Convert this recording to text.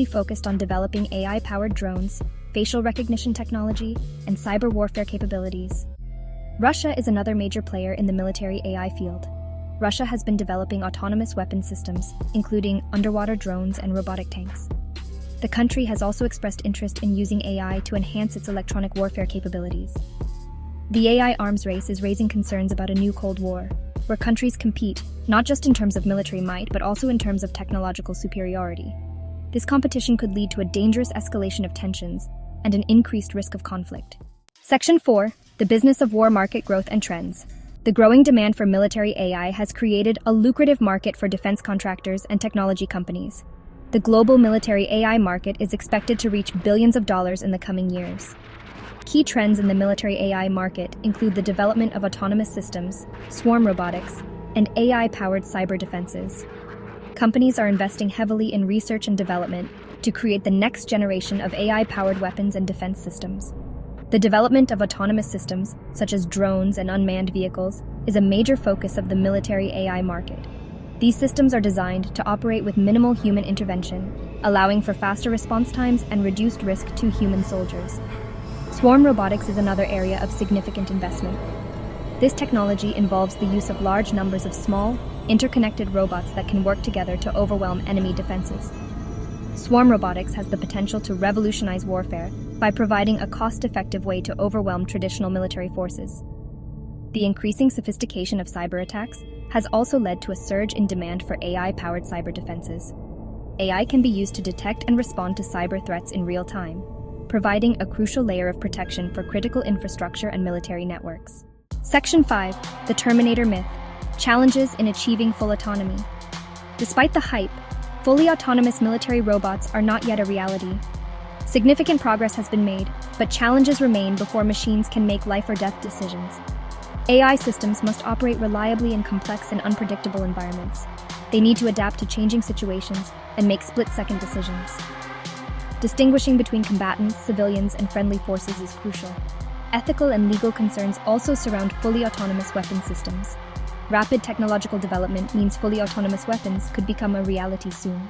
focused on developing AI-powered drones, facial recognition technology, and cyber warfare capabilities. Russia is another major player in the military AI field. Russia has been developing autonomous weapon systems, including underwater drones and robotic tanks. The country has also expressed interest in using AI to enhance its electronic warfare capabilities. The AI arms race is raising concerns about a new Cold War, where countries compete not just in terms of military might, but also in terms of technological superiority. This competition could lead to a dangerous escalation of tensions and an increased risk of conflict. Section 4. The business of war market growth and trends. The growing demand for military AI has created a lucrative market for defense contractors and technology companies. The global military AI market is expected to reach billions of dollars in the coming years. Key trends in the military AI market include the development of autonomous systems, swarm robotics, and AI-powered cyber defenses. Companies are investing heavily in research and development to create the next generation of AI-powered weapons and defense systems. The development of autonomous systems, such as drones and unmanned vehicles, is a major focus of the military AI market. These systems are designed to operate with minimal human intervention, allowing for faster response times and reduced risk to human soldiers. Swarm robotics is another area of significant investment. This technology involves the use of large numbers of small, interconnected robots that can work together to overwhelm enemy defenses. Swarm robotics has the potential to revolutionize warfare by providing a cost-effective way to overwhelm traditional military forces. The increasing sophistication of cyberattacks has also led to a surge in demand for AI-powered cyber defenses. AI can be used to detect and respond to cyber threats in real time, providing a crucial layer of protection for critical infrastructure and military networks. Section 5. The Terminator myth. Challenges in achieving full autonomy. Despite the hype, fully autonomous military robots are not yet a reality. Significant progress has been made, but challenges remain before machines can make life or death decisions. AI systems must operate reliably in complex and unpredictable environments. They need to adapt to changing situations and make split-second decisions. Distinguishing between combatants, civilians, and friendly forces is crucial. Ethical and legal concerns also surround fully autonomous weapon systems. Rapid technological development means fully autonomous weapons could become a reality soon.